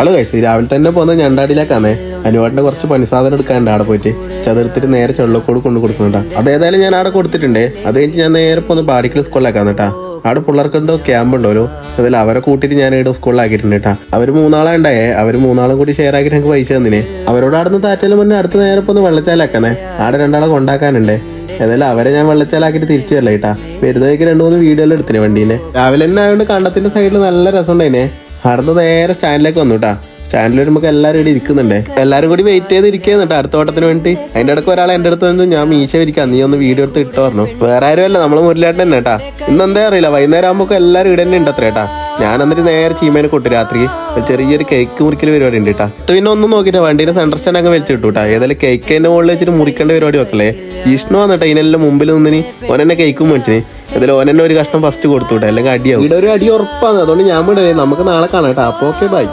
Hello guys, രാവിലെ തന്നെ പോകുന്ന ഞണ്ടാടിയിലേക്കാന്നേ. അനുവാട്ടിന്റെ കുറച്ച് പണിസാധനം എടുക്കാനുണ്ട്. അവിടെ പോയിട്ട് ചതെടുത്തിട്ട് നേരെ ചെള്ളക്കോട് കൊണ്ട് കൊടുക്കുന്നുണ്ടാ. അതേതായാലും ഞാൻ അവിടെ കൊടുത്തിട്ടുണ്ട്. അത് കഴിഞ്ഞ് ഞാൻ നേരെ പോകുന്ന പാടിക്കൽ സ്കൂളിലേക്കാന്ന് കേട്ടാ. അവിടെ പിള്ളേർക്ക് എന്തോ ക്യാമ്പ് ഉണ്ടല്ലോ. അതിൽ അവരെ കൂട്ടിയിട്ട് ഞാൻ ഇവിടെ സ്കൂളിലാക്കിയിട്ടുണ്ട് കേട്ടാ. അവര് മൂന്നാളെ ഉണ്ടായേ. അവര് മൂന്നാളും കൂടി ഷെയർ ആക്കിയിട്ട് എനിക്ക് പൈസ തന്നിനെ. അവരോട് അവിടെ നിന്ന് താറ്റാലും മുന്നേ അടുത്ത് നേരെ പോകുന്ന വെള്ളച്ചാലാക്കാനേ. അവിടെ രണ്ടാളെ കൊണ്ടാക്കാനുണ്ടേ. ഏതായാലും അവരെ ഞാൻ വെള്ളച്ചാലാക്കിയിട്ട് തിരിച്ചു തരല കേട്ടാ. വരുന്നതൊക്കെ 2-3 വീഡിയോയിൽ എടുത്തിനെ വണ്ടീനെ. രാവിലെ തന്നെ ആയതുകൊണ്ട് കണ്ടത്തിന്റെ സൈഡിൽ നല്ല രസമുണ്ടായിനെ. അടുത്ത് നേരെ സ്റ്റാൻഡിലേക്ക് വന്നു കേട്ടാ. സ്റ്റാൻഡിൽ വരുമ്പോൾ എല്ലാവരും ഇവിടെ ഇരിക്കുന്നുണ്ട്. എല്ലാവരും കൂടി വെയിറ്റ് ചെയ്ത് ഇരിക്കുന്നുണ്ട് അടുത്ത ഓട്ടത്തിന് വേണ്ടി. അതിന്റെ ഇടയ്ക്ക് ഒരാൾ എൻ്റെ അടുത്ത് വന്നു, ഞാൻ മീശ വിരിക്കാം, നീ ഒന്ന് വീഡിയോ എടുത്ത് ഇട്ടോ പറഞ്ഞു. വേറെ ആരും അല്ല, നമ്മൾ മുരളിയാട്ടൻ തന്നെ കേട്ടാ. ഇന്ന് എന്താ അറിയില്ല, വൈകുന്നേരം ആകുമ്പോൾ എല്ലാവരും ഇവിടെ തന്നെ ഉണ്ട് അത്ര കേട്ടാ. ഞാൻ എന്നിട്ട് നേരെ ചീമേനെ കൊട്ടു രാത്രി ചെറിയൊരു കേക്ക് മുറിക്കൽ പരിപാടി ഉണ്ട് കേട്ടാ. പിന്നെ ഒന്നും നോക്കിയിട്ട് വണ്ടീനെ സെൻറ്റർ സ്റ്റാൻഡ് അങ്ങ് വലിച്ചു കിട്ടു കേട്ടാ. ഏതായാലും കേക്കിന്റെ മുകളിൽ വെച്ചിട്ട് മുറിക്കേണ്ട പരിപാടി വെക്കല്ലേ. ഇഷ്ണു വന്നിട്ട് ഇതിനെല്ലാം മുമ്പിൽ നിന്നിന് ഓനെന്നെ കേക്കും മേടിച്ചിന്. ഇതിൽ ഓനെന്നെ ഒരു കഷ്ണം ഫസ്റ്റ് കൊടുത്തു വിട്ടെ, അല്ലെങ്കിൽ അടിയാവും. ഇവിടെ ഒരു അടി ഉറപ്പാണ്. അതുകൊണ്ട് ഞാൻ വിടേ, നമുക്ക് നാളെ കാണാം കേട്ടോ. അപ്പോൾ ഓക്കെ, ബൈ.